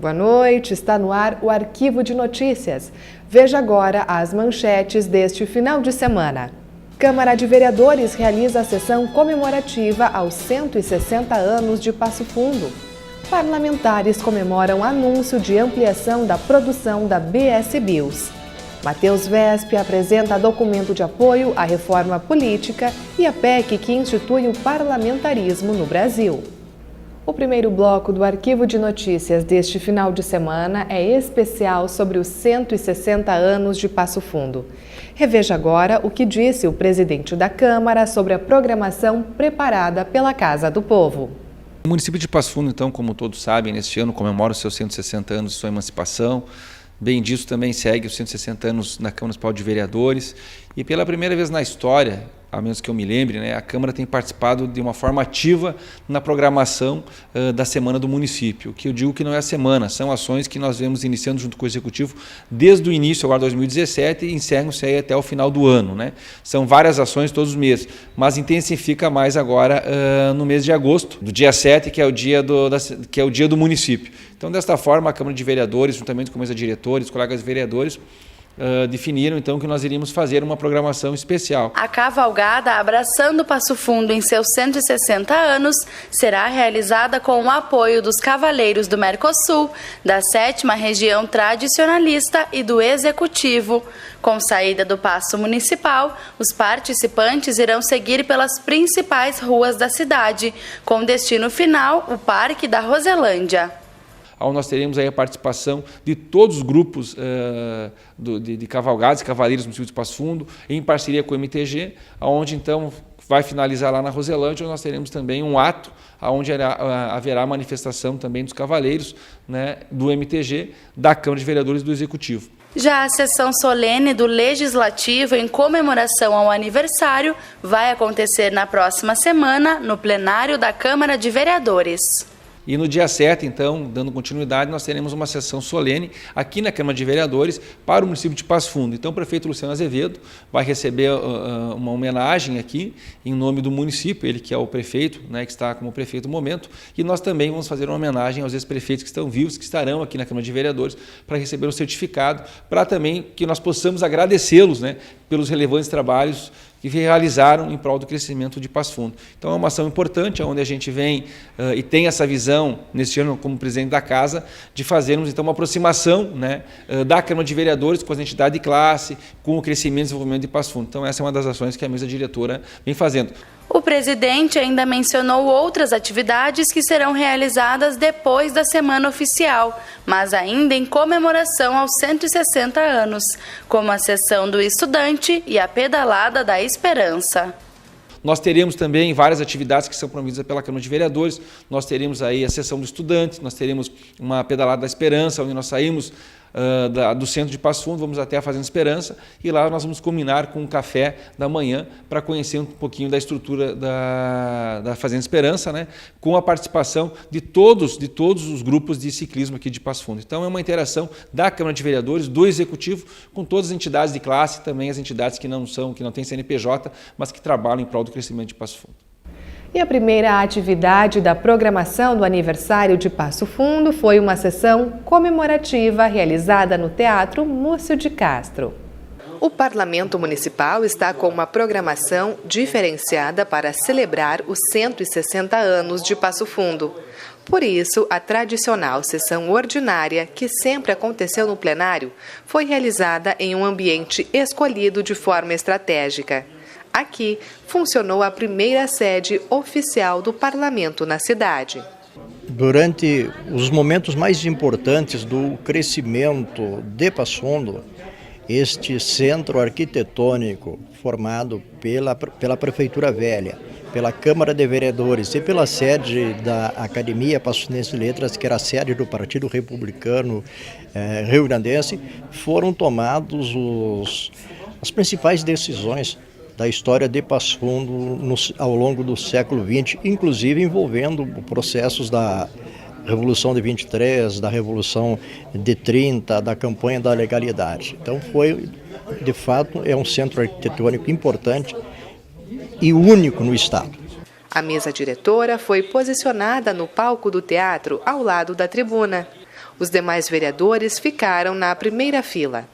Boa noite, está no ar o Arquivo de Notícias. Veja agora as manchetes deste final de semana. Câmara de Vereadores realiza a sessão comemorativa aos 160 anos de Passo Fundo. Parlamentares comemoram anúncio de ampliação da produção da BS Bios. Matheus Wesp apresenta documento de apoio à reforma política e a PEC que institui o parlamentarismo no Brasil. O primeiro bloco do Arquivo de Notícias deste final de semana é especial sobre os 160 anos de Passo Fundo. Reveja agora o que disse o presidente da Câmara sobre a programação preparada pela Casa do Povo. O município de Passo Fundo, então, como todos sabem, neste ano comemora os seus 160 anos de sua emancipação. Bem disso também segue os 160 anos na Câmara Municipal de Vereadores. E pela primeira vez na história, a menos que eu me lembre, a Câmara tem participado de uma forma ativa na programação da Semana do Município. O que eu digo que não é a semana, são ações que nós vemos iniciando junto com o Executivo desde o início, agora 2017, e encerram-se aí até o final do ano. São várias ações todos os meses, mas intensifica mais agora no mês de agosto, do dia 7, que é o dia do município. Então, desta forma, a Câmara de Vereadores, juntamente com a mesa de diretores, colegas vereadores, definiram então que nós iríamos fazer uma programação especial. A cavalgada Abraçando Passo Fundo em seus 160 anos será realizada com o apoio dos Cavaleiros do Mercosul, da 7ª Região Tradicionalista e do Executivo. Com saída do Paço Municipal, os participantes irão seguir pelas principais ruas da cidade, com destino final o Parque da Roselândia. Nós teremos aí a participação de todos os grupos de cavalgados e cavaleiros do município de Passo Fundo, em parceria com o MTG, onde então vai finalizar lá na Roselândia, onde nós teremos também um ato, onde haverá manifestação também dos cavaleiros, do MTG, da Câmara de Vereadores e do Executivo. Já a sessão solene do Legislativo em comemoração ao aniversário vai acontecer na próxima semana, no plenário da Câmara de Vereadores. E no dia 7, então, dando continuidade, nós teremos uma sessão solene aqui na Câmara de Vereadores para o município de Passo Fundo. Então, o prefeito Luciano Azevedo vai receber uma homenagem aqui em nome do município, ele que é o prefeito, que está como prefeito no momento, e nós também vamos fazer uma homenagem aos ex-prefeitos que estão vivos, que estarão aqui na Câmara de Vereadores para receber o certificado, para também que nós possamos agradecê-los, pelos relevantes trabalhos que realizaram em prol do crescimento de Passo Fundo. Então, é uma ação importante, onde a gente vem e tem essa visão, neste ano, como presidente da Casa, de fazermos, então, uma aproximação da Câmara de Vereadores com as entidades de classe, com o crescimento e desenvolvimento de Passo Fundo. Então, essa é uma das ações que a mesa diretora vem fazendo. O presidente ainda mencionou outras atividades que serão realizadas depois da semana oficial, mas ainda em comemoração aos 160 anos, como a sessão do estudante e a pedalada da esperança. Nós teremos também várias atividades que são promovidas pela Câmara de Vereadores. Nós teremos aí a sessão do estudante, nós teremos uma pedalada da esperança, onde nós saímos do centro de Passo Fundo, vamos até a Fazenda Esperança, e lá nós vamos combinar com um café da manhã para conhecer um pouquinho da estrutura da Fazenda Esperança, com a participação de todos os grupos de ciclismo aqui de Passo Fundo. Então, é uma interação da Câmara de Vereadores, do Executivo, com todas as entidades de classe, também as entidades que não têm CNPJ, mas que trabalham em prol do crescimento de Passo Fundo. E a primeira atividade da programação do aniversário de Passo Fundo foi uma sessão comemorativa realizada no Teatro Múcio de Castro. O Parlamento Municipal está com uma programação diferenciada para celebrar os 160 anos de Passo Fundo. Por isso, a tradicional sessão ordinária, que sempre aconteceu no plenário, foi realizada em um ambiente escolhido de forma estratégica. Aqui funcionou a primeira sede oficial do parlamento na cidade. Durante os momentos mais importantes do crescimento de Passo Fundo, este centro arquitetônico formado pela Prefeitura Velha, pela Câmara de Vereadores e pela sede da Academia Passunense de Letras, que era a sede do Partido Republicano Rio-Grandense, foram tomados as principais decisões da história de Passo Fundo ao longo do século XX, inclusive envolvendo processos da Revolução de 23, da Revolução de 30, da campanha da legalidade. Então de fato, é um centro arquitetônico importante e único no estado. A mesa diretora foi posicionada no palco do teatro, ao lado da tribuna. Os demais vereadores ficaram na primeira fila.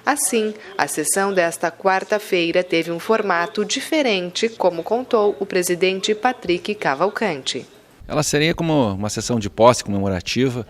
Assim, a sessão desta quarta-feira teve um formato diferente, como contou o presidente Patrick Cavalcante. Ela seria como uma sessão de posse comemorativa,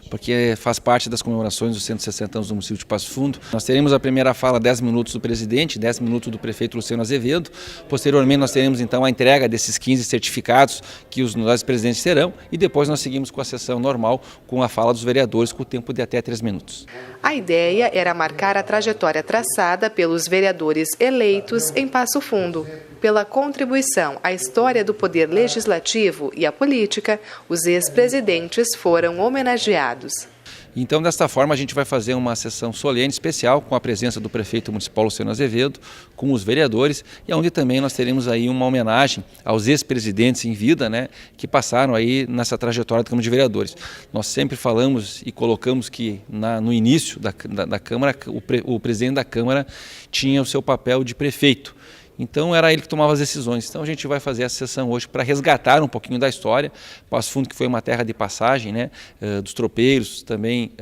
porque faz parte das comemorações dos 160 anos do município de Passo Fundo. Nós teremos a primeira fala 10 minutos do presidente, 10 minutos do prefeito Luciano Azevedo. Posteriormente nós teremos então a entrega desses 15 certificados que os nossos presidentes terão e depois nós seguimos com a sessão normal com a fala dos vereadores com o tempo de até 3 minutos. A ideia era marcar a trajetória traçada pelos vereadores eleitos em Passo Fundo. Pela contribuição à história do poder legislativo e à política, os ex-presidentes foram homenageados. Então, desta forma, a gente vai fazer uma sessão solene especial com a presença do prefeito municipal Luciano Azevedo, com os vereadores, e onde também nós teremos aí uma homenagem aos ex-presidentes em vida, né, que passaram aí nessa trajetória da Câmara de Vereadores. Nós sempre falamos e colocamos que no início da Câmara, o presidente da Câmara tinha o seu papel de prefeito. Então era ele que tomava as decisões. Então a gente vai fazer essa sessão hoje para resgatar um pouquinho da história. Passo Fundo, que foi uma terra de passagem, né, dos tropeiros, também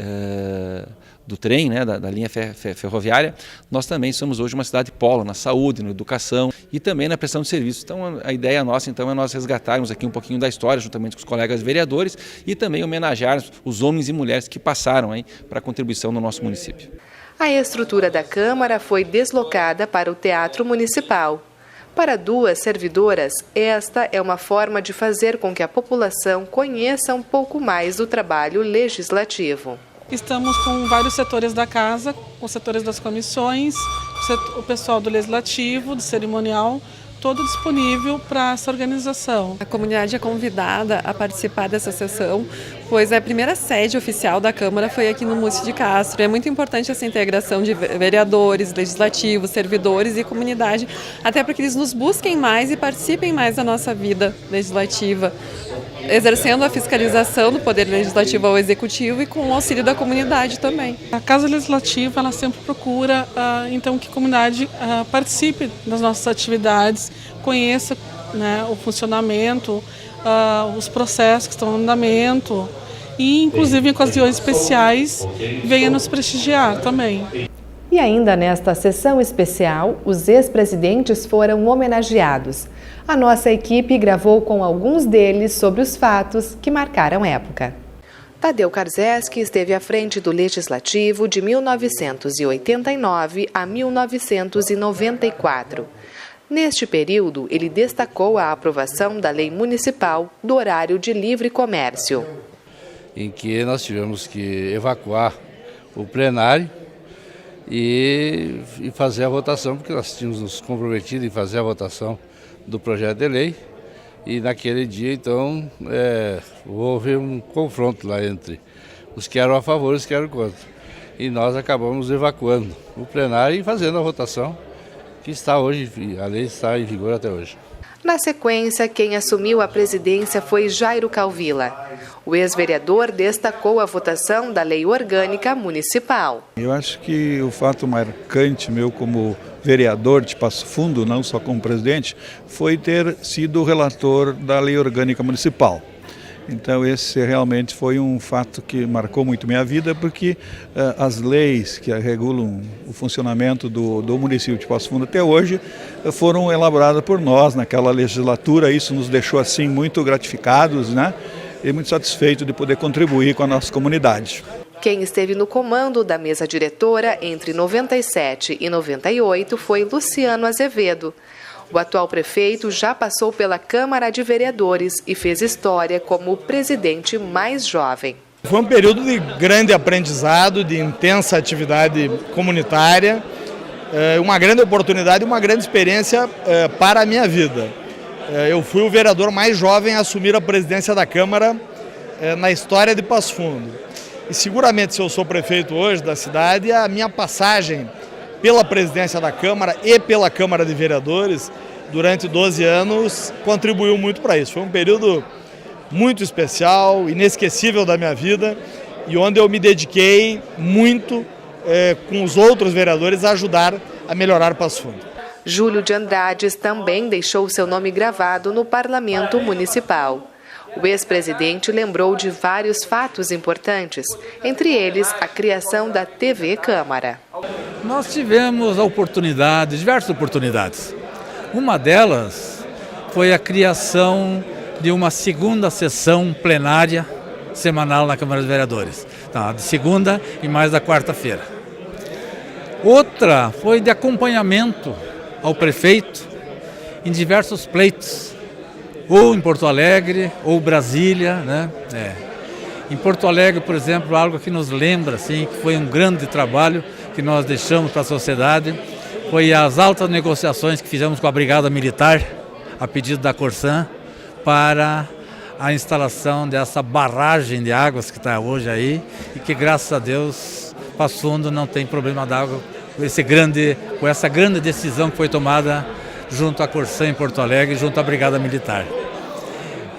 do trem, né, da linha ferroviária. Nós também somos hoje uma cidade polo na saúde, na educação e também na prestação de serviços. Então a ideia nossa então é nós resgatarmos aqui um pouquinho da história juntamente com os colegas vereadores e também homenagearmos os homens e mulheres que passaram aí para a contribuição no nosso município. A estrutura da Câmara foi deslocada para o Teatro Municipal. Para 2 servidoras, esta é uma forma de fazer com que a população conheça um pouco mais do trabalho legislativo. Estamos com vários setores da casa, com os setores das comissões, o pessoal do legislativo, do cerimonial, todo disponível para essa organização. A comunidade é convidada a participar dessa sessão, pois a primeira sede oficial da Câmara foi aqui no Múcio de Castro. É muito importante essa integração de vereadores, legislativos, servidores e comunidade, até para que eles nos busquem mais e participem mais da nossa vida legislativa, exercendo a fiscalização do Poder Legislativo ao Executivo e com o auxílio da comunidade também. A Casa Legislativa ela sempre procura então que a comunidade participe das nossas atividades, conheça, né, o funcionamento, os processos que estão em andamento e inclusive em ocasiões especiais venha nos prestigiar também. E ainda nesta sessão especial, os ex-presidentes foram homenageados. A nossa equipe gravou com alguns deles sobre os fatos que marcaram época. Tadeu Karzeski esteve à frente do Legislativo de 1989 a 1994. Neste período, ele destacou a aprovação da Lei Municipal do Horário de Livre Comércio. Em que nós tivemos que evacuar o plenário e fazer a votação, porque nós tínhamos nos comprometido em fazer a votação do projeto de lei e naquele dia então houve um confronto lá entre os que eram a favor e os que eram contra e nós acabamos evacuando o plenário e fazendo a votação que está hoje, a lei está em vigor até hoje. Na sequência, quem assumiu a presidência foi Jairo Calvila. O ex-vereador destacou a votação da Lei Orgânica Municipal. Eu acho que o fato marcante meu como vereador de Passo Fundo, não só como presidente, foi ter sido o relator da Lei Orgânica Municipal. Então esse realmente foi um fato que marcou muito minha vida, porque as leis que regulam o funcionamento do município de Passo Fundo até hoje foram elaboradas por nós naquela legislatura. Isso nos deixou assim muito gratificados, né? E muito satisfeitos de poder contribuir com a nossa comunidade. Quem esteve no comando da mesa diretora entre 97 e 98 foi Luciano Azevedo. O atual prefeito já passou pela Câmara de Vereadores e fez história como o presidente mais jovem. Foi um período de grande aprendizado, de intensa atividade comunitária, uma grande oportunidade e uma grande experiência para a minha vida. Eu fui o vereador mais jovem a assumir a presidência da Câmara na história de Passo Fundo. E seguramente, se eu sou prefeito hoje da cidade, a minha passagem pela presidência da Câmara e pela Câmara de Vereadores durante 12 anos contribuiu muito para isso. Foi um período muito especial, inesquecível da minha vida e onde eu me dediquei muito com os outros vereadores a ajudar a melhorar Passo Fundo. Júlio de Andrades também deixou seu nome gravado no Parlamento Municipal. O ex-presidente lembrou de vários fatos importantes, entre eles a criação da TV Câmara. Nós tivemos diversas oportunidades. Uma delas foi a criação de uma segunda sessão plenária semanal na Câmara dos Vereadores, de segunda e mais da quarta-feira. Outra foi de acompanhamento ao prefeito em diversos pleitos, ou em Porto Alegre, ou Brasília, né? Em Porto Alegre, por exemplo, algo que nos lembra, assim, que foi um grande trabalho que nós deixamos para a sociedade, foi as altas negociações que fizemos com a Brigada Militar, a pedido da Corsan, para a instalação dessa barragem de águas que está hoje aí, e que, graças a Deus, Passo Fundo não tem problema d'água com essa grande decisão que foi tomada junto à Corsan em Porto Alegre, junto à Brigada Militar.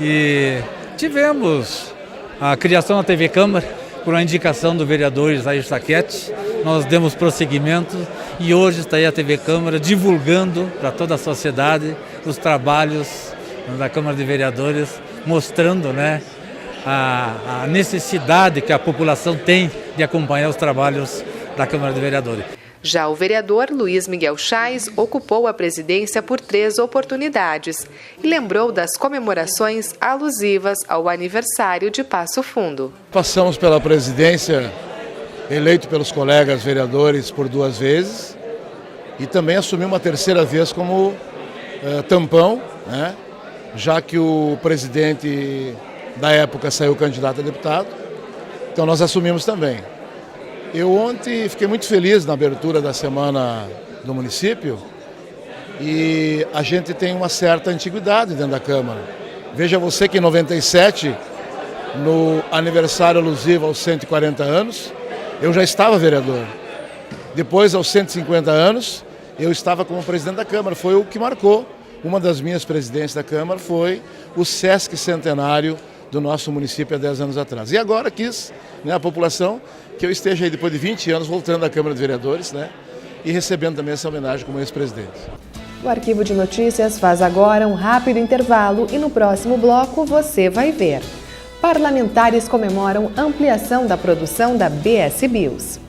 E tivemos a criação da TV Câmara, por uma indicação do vereador Isaías Sacchetti. Nós demos prosseguimento e hoje está aí a TV Câmara divulgando para toda a sociedade os trabalhos da Câmara de Vereadores, mostrando, né, a necessidade que a população tem de acompanhar os trabalhos da Câmara de Vereadores. Já o vereador Luiz Miguel Chais ocupou a presidência por 3 oportunidades e lembrou das comemorações alusivas ao aniversário de Passo Fundo. Passamos pela presidência, eleito pelos colegas vereadores por 2 vezes, e também assumi uma 3ª vez como tampão, né? Já que o presidente da época saiu candidato a deputado, então nós assumimos também. Eu ontem fiquei muito feliz na abertura da semana do município e a gente tem uma certa antiguidade dentro da Câmara. Veja você que em 97, no aniversário alusivo aos 140 anos, eu já estava vereador. Depois, aos 150 anos, eu estava como presidente da Câmara. Foi o que marcou. Uma das minhas presidências da Câmara foi o Sesc Centenário do nosso município há 10 anos atrás. E agora quis, né, a população que eu esteja aí depois de 20 anos voltando à Câmara de Vereadores, né, e recebendo também essa homenagem como ex-presidente. O Arquivo de Notícias faz agora um rápido intervalo e no próximo bloco você vai ver. Parlamentares comemoram ampliação da produção da BS Bios.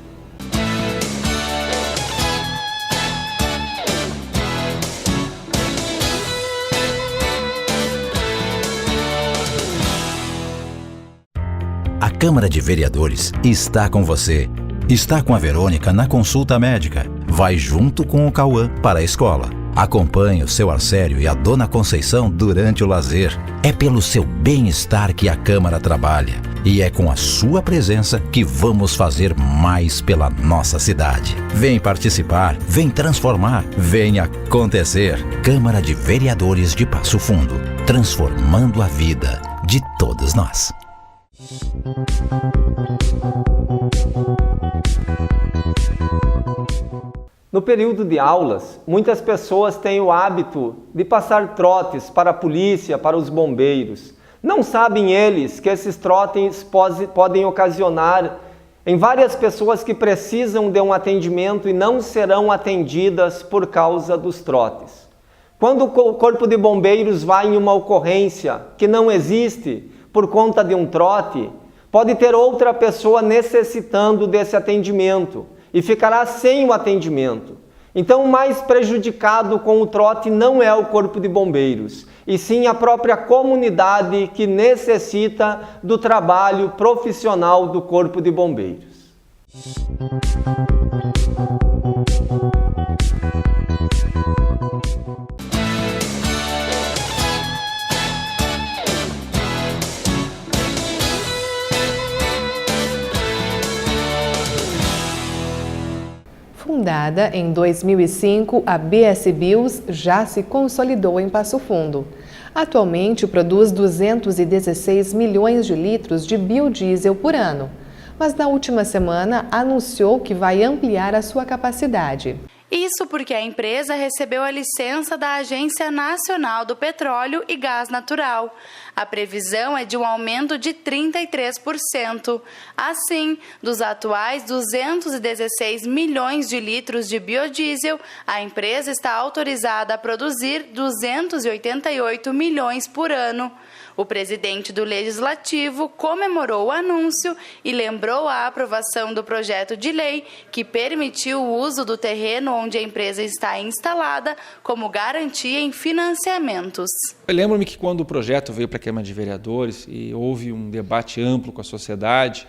A Câmara de Vereadores está com você. Está com a Verônica na consulta médica. Vai junto com o Cauã para a escola. Acompanhe o seu Arcério e a Dona Conceição durante o lazer. É pelo seu bem-estar que a Câmara trabalha. E é com a sua presença que vamos fazer mais pela nossa cidade. Vem participar, vem transformar, vem acontecer. Câmara de Vereadores de Passo Fundo. Transformando a vida de todos nós. No período de aulas, muitas pessoas têm o hábito de passar trotes para a polícia, para os bombeiros. Não sabem eles que esses trotes podem ocasionar em várias pessoas que precisam de um atendimento e não serão atendidas por causa dos trotes. Quando o Corpo de Bombeiros vai em uma ocorrência que não existe por conta de um trote, pode ter outra pessoa necessitando desse atendimento e ficará sem o atendimento. Então, o mais prejudicado com o trote não é o Corpo de Bombeiros, e sim a própria comunidade que necessita do trabalho profissional do Corpo de Bombeiros. Fundada em 2005, a BS Bios já se consolidou em Passo Fundo. Atualmente produz 216 milhões de litros de biodiesel por ano, mas na última semana anunciou que vai ampliar a sua capacidade. Isso porque a empresa recebeu a licença da Agência Nacional do Petróleo e Gás Natural. A previsão é de um aumento de 33%. Assim, dos atuais 216 milhões de litros de biodiesel, a empresa está autorizada a produzir 288 milhões por ano. O presidente do Legislativo comemorou o anúncio e lembrou a aprovação do projeto de lei que permitiu o uso do terreno onde a empresa está instalada como garantia em financiamentos. Eu lembro-me que quando o projeto veio para a Câmara de Vereadores e houve um debate amplo com a sociedade,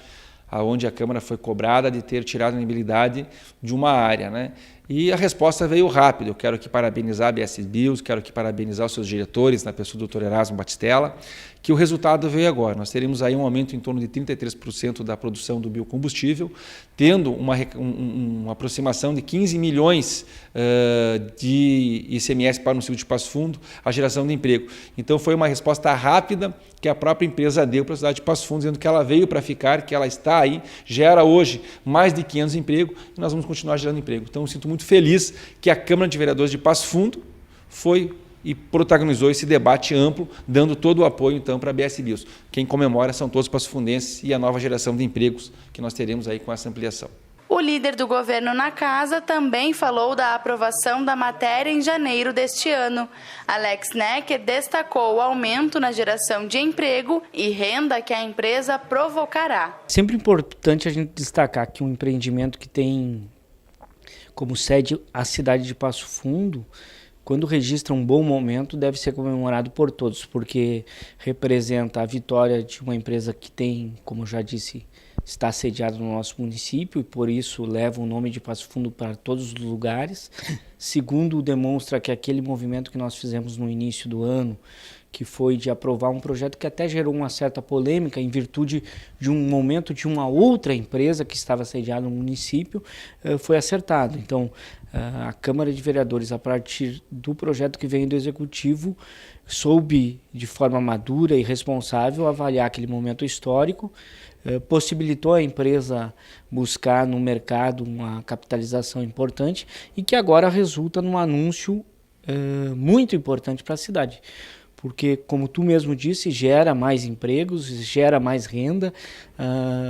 onde a Câmara foi cobrada de ter tirado a inabilidade de uma área, né? E a resposta veio rápido. Eu quero aqui parabenizar a BS Bios, quero aqui parabenizar os seus diretores, na pessoa do Dr. Erasmo Batistella, que o resultado veio agora. Nós teremos aí um aumento em torno de 33% da produção do biocombustível, tendo uma aproximação de 15 milhões de ICMS para o município de Passo Fundo, a geração de emprego. Então foi uma resposta rápida que a própria empresa deu para a cidade de Passo Fundo, dizendo que ela veio para ficar, que ela está aí, gera hoje mais de 500 empregos e nós vamos continuar gerando emprego. Então eu sinto muito feliz que a Câmara de Vereadores de Passo Fundo foi e protagonizou esse debate amplo, dando todo o apoio, então, para a BS Bios. Quem comemora são todos os passofundenses e a nova geração de empregos que nós teremos aí com essa ampliação. O líder do governo na casa também falou da aprovação da matéria em janeiro deste ano. Alex Necker destacou o aumento na geração de emprego e renda que a empresa provocará. Sempre importante a gente destacar que um empreendimento que tem como sede a cidade de Passo Fundo, quando registra um bom momento, deve ser comemorado por todos, porque representa a vitória de uma empresa que tem, como já disse, está sediada no nosso município e por isso leva o nome de Passo Fundo para todos os lugares. Segundo, demonstra que aquele movimento que nós fizemos no início do ano, que foi de aprovar um projeto que até gerou uma certa polêmica em virtude de um momento de uma outra empresa que estava sediada no município, foi acertado. Então, a Câmara de Vereadores, a partir do projeto que veio do Executivo, soube de forma madura e responsável avaliar aquele momento histórico, possibilitou a empresa buscar no mercado uma capitalização importante e que agora resulta num anúncio muito importante para a cidade. Porque, como tu mesmo disse, gera mais empregos, gera mais renda,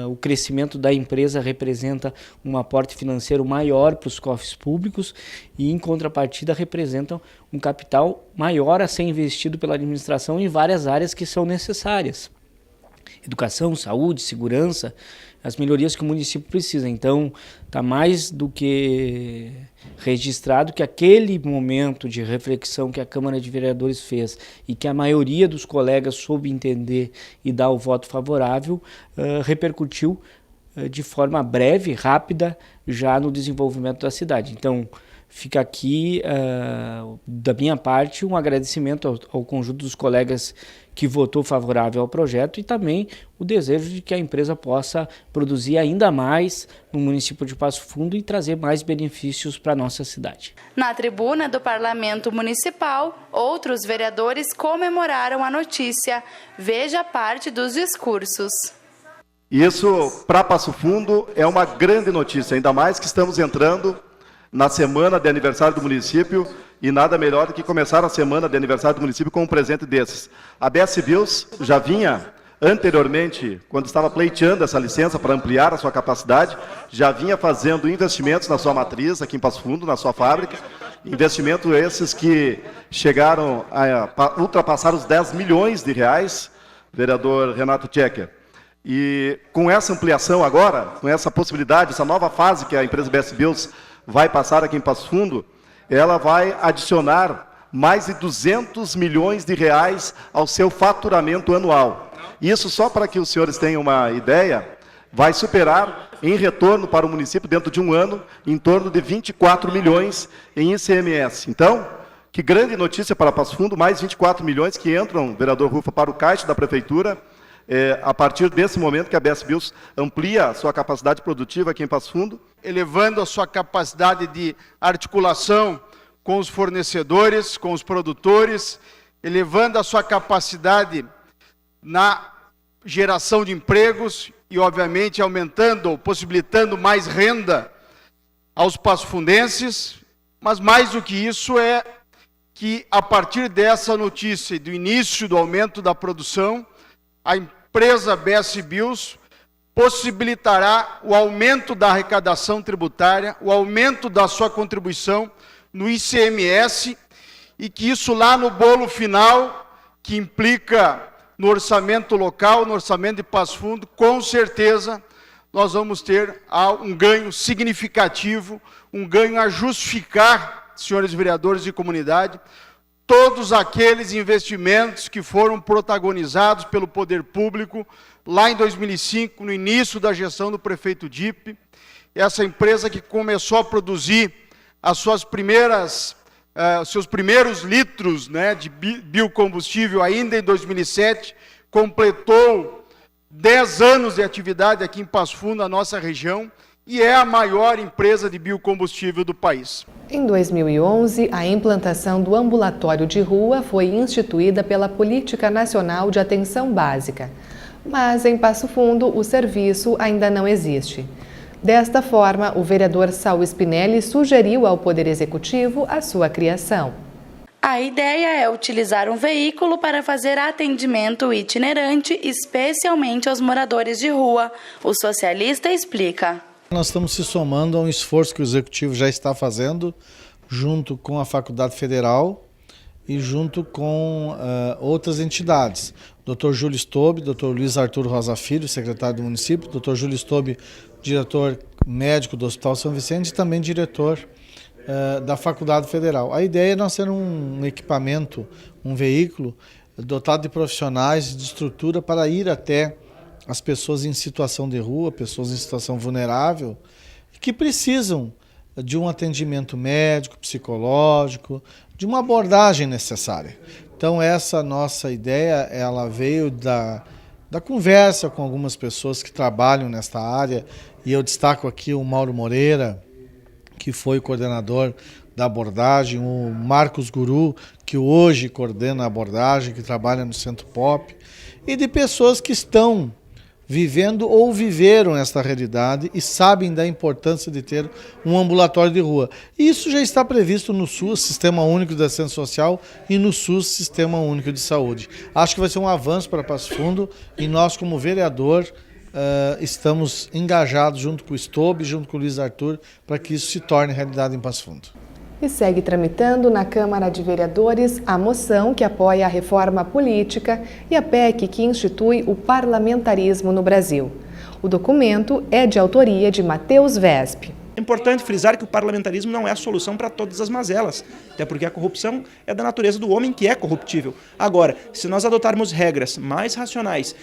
o crescimento da empresa representa um aporte financeiro maior para os cofres públicos e, em contrapartida, representa um capital maior a ser investido pela administração em várias áreas que são necessárias. Educação, saúde, segurança, as melhorias que o município precisa. Então, está mais do que registrado que aquele momento de reflexão que a Câmara de Vereadores fez e que a maioria dos colegas soube entender e dar o voto favorável, repercutiu de forma breve, rápida, já no desenvolvimento da cidade. Então, fica aqui, da minha parte, um agradecimento ao conjunto dos colegas que votou favorável ao projeto e também o desejo de que a empresa possa produzir ainda mais no município de Passo Fundo e trazer mais benefícios para a nossa cidade. Na tribuna do Parlamento Municipal, outros vereadores comemoraram a notícia. Veja parte dos discursos. Isso, para Passo Fundo, é uma grande notícia, ainda mais que estamos entrando na semana de aniversário do município e nada melhor do que começar a semana de aniversário do município com um presente desses. A BS Bios já vinha anteriormente, quando estava pleiteando essa licença para ampliar a sua capacidade, já vinha fazendo investimentos na sua matriz, aqui em Passo Fundo, na sua fábrica, investimentos esses que chegaram a ultrapassar os 10 milhões de reais, vereador Renato Tchecker. E com essa ampliação agora, com essa possibilidade, essa nova fase que a empresa BS Bios vai passar aqui em Passo Fundo, ela vai adicionar mais de 200 milhões de reais ao seu faturamento anual. Isso, só para que os senhores tenham uma ideia, vai superar em retorno para o município, dentro de um ano, em torno de 24 milhões em ICMS. Então, que grande notícia para Passo Fundo, mais 24 milhões que entram, vereador Rufa, para o caixa da Prefeitura, a partir desse momento que a BS Bios amplia a sua capacidade produtiva aqui em Passo Fundo. Elevando a sua capacidade de articulação com os fornecedores, com os produtores, elevando a sua capacidade na geração de empregos e, obviamente, aumentando ou possibilitando mais renda aos passofundenses. Mas, mais do que isso, é que, a partir dessa notícia do início do aumento da produção, a empresa BS Bios possibilitará o aumento da arrecadação tributária, o aumento da sua contribuição no ICMS e que isso lá no bolo final, que implica no orçamento local, no orçamento de Passo Fundo, com certeza nós vamos ter um ganho significativo, um ganho a justificar, senhores vereadores e comunidade, todos aqueles investimentos que foram protagonizados pelo poder público lá em 2005, no início da gestão do prefeito Dipp, essa empresa que começou a produzir as suas seus primeiros litros, né, de biocombustível ainda em 2007, completou 10 anos de atividade aqui em Passo Fundo, na nossa região, e é a maior empresa de biocombustível do país. Em 2011, a implantação do ambulatório de rua foi instituída pela Política Nacional de Atenção Básica. Mas em Passo Fundo, o serviço ainda não existe. Desta forma, o vereador Saul Spinelli sugeriu ao Poder Executivo a sua criação. A ideia é utilizar um veículo para fazer atendimento itinerante, especialmente aos moradores de rua. O socialista explica. Nós estamos se somando a um esforço que o Executivo já está fazendo, junto com a Faculdade Federal e junto com outras entidades. Dr. Júlio Stobe, Dr. Luiz Arthur Rosa Filho, secretário do município, Dr. Júlio Stobe, diretor médico do Hospital São Vicente e também diretor da Faculdade Federal. A ideia é nós ter um equipamento, um veículo dotado de profissionais, de estrutura para ir até as pessoas em situação de rua, pessoas em situação vulnerável, que precisam de um atendimento médico, psicológico, de uma abordagem necessária. Então essa nossa ideia, ela veio da conversa com algumas pessoas que trabalham nesta área, e eu destaco aqui o Mauro Moreira, que foi coordenador da abordagem, o Marcos Guru, que hoje coordena a abordagem, que trabalha no Centro Pop, e de pessoas que estão vivendo ou viveram esta realidade e sabem da importância de ter um ambulatório de rua. Isso já está previsto no SUS, Sistema Único de Assistência Social, e no SUS, Sistema Único de Saúde. Acho que vai ser um avanço para Passo Fundo, e nós, como vereador, estamos engajados junto com o Stobe, junto com o Luiz Arthur, para que isso se torne realidade em Passo Fundo. E segue tramitando na Câmara de Vereadores a moção que apoia a reforma política e a PEC que institui o parlamentarismo no Brasil. O documento é de autoria de Matheus Vesp. É importante frisar que o parlamentarismo não é a solução para todas as mazelas, até porque a corrupção é da natureza do homem, que é corruptível. Agora, se nós adotarmos regras mais racionais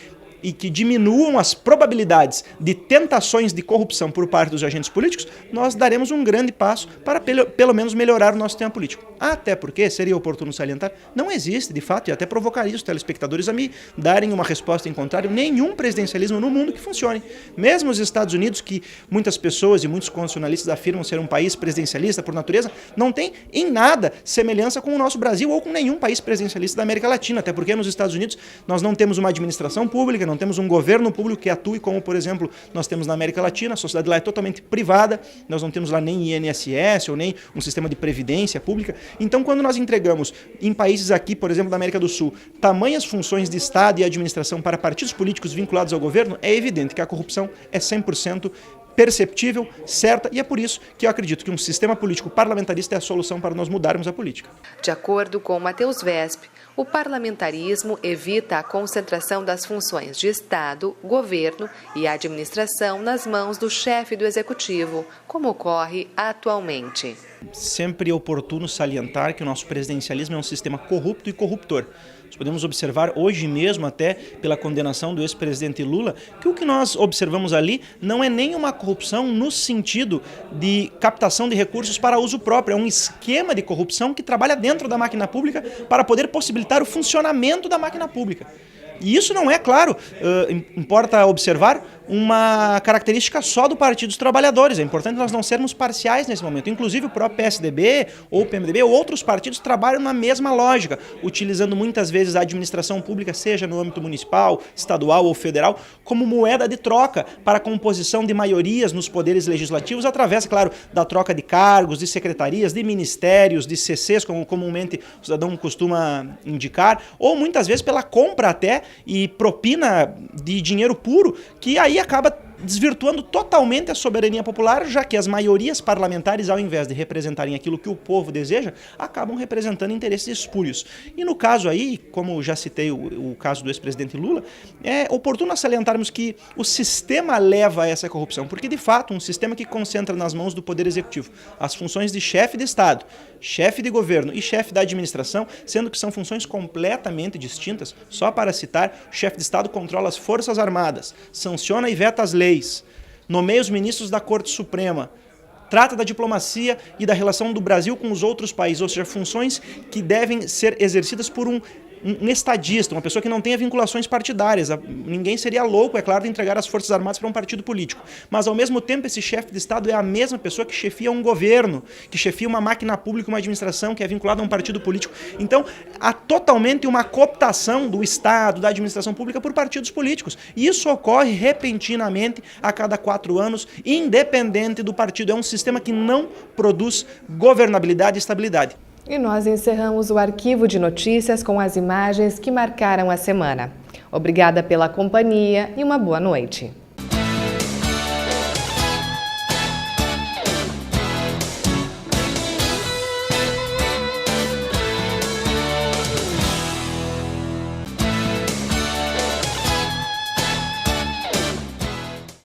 e que diminuam as probabilidades de tentações de corrupção por parte dos agentes políticos, nós daremos um grande passo para pelo menos melhorar o nosso sistema político. Até porque, seria oportuno salientar, não existe, de fato, e até provocaria os telespectadores a me darem uma resposta em contrário, nenhum presidencialismo no mundo que funcione. Mesmo os Estados Unidos, que muitas pessoas e muitos constitucionalistas afirmam ser um país presidencialista por natureza, não tem em nada semelhança com o nosso Brasil ou com nenhum país presidencialista da América Latina, até porque nos Estados Unidos nós não temos uma administração pública, não temos um governo público que atue, como, por exemplo, nós temos na América Latina. A sociedade lá é totalmente privada, nós não temos lá nem INSS ou nem um sistema de previdência pública. Então, quando nós entregamos em países aqui, por exemplo, da América do Sul, tamanhas funções de Estado e administração para partidos políticos vinculados ao governo, é evidente que a corrupção é 100% perceptível, certa, e é por isso que eu acredito que um sistema político parlamentarista é a solução para nós mudarmos a política. De acordo com Matheus Vesp, o parlamentarismo evita a concentração das funções de Estado, governo e administração nas mãos do chefe do Executivo, como ocorre atualmente. Sempre é oportuno salientar que o nosso presidencialismo é um sistema corrupto e corruptor. Nós podemos observar hoje mesmo, até pela condenação do ex-presidente Lula, que o que nós observamos ali não é nem uma corrupção no sentido de captação de recursos para uso próprio, é um esquema de corrupção que trabalha dentro da máquina pública para poder possibilitar o funcionamento da máquina pública. E isso não é, claro, importa observar uma característica só do Partido dos Trabalhadores. É importante nós não sermos parciais nesse momento. Inclusive o próprio PSDB ou o PMDB ou outros partidos trabalham na mesma lógica, utilizando muitas vezes a administração pública, seja no âmbito municipal, estadual ou federal, como moeda de troca para a composição de maiorias nos poderes legislativos, através, claro, da troca de cargos, de secretarias, de ministérios, de CCs, como comumente o cidadão costuma indicar, ou muitas vezes pela compra até e propina de dinheiro puro, que aí acaba desvirtuando totalmente a soberania popular, já que as maiorias parlamentares, ao invés de representarem aquilo que o povo deseja, acabam representando interesses espúrios. E no caso aí, como já citei o caso do ex-presidente Lula, é oportuno salientarmos que o sistema leva a essa corrupção, porque de fato um sistema que concentra nas mãos do Poder Executivo as funções de chefe de Estado, chefe de governo e chefe da administração, sendo que são funções completamente distintas. Só para citar, o chefe de Estado controla as Forças Armadas, sanciona e veta as leis, nomeia os ministros da Corte Suprema, trata da diplomacia e da relação do Brasil com os outros países, ou seja, funções que devem ser exercidas por um estadista, uma pessoa que não tenha vinculações partidárias. Ninguém seria louco, é claro, de entregar as Forças Armadas para um partido político. Mas, ao mesmo tempo, esse chefe de Estado é a mesma pessoa que chefia um governo, que chefia uma máquina pública, uma administração que é vinculada a um partido político. Então, há totalmente uma cooptação do Estado, da administração pública por partidos políticos. E isso ocorre repentinamente a cada 4 anos, independente do partido. É um sistema que não produz governabilidade e estabilidade. E nós encerramos o arquivo de notícias com as imagens que marcaram a semana. Obrigada pela companhia e uma boa noite.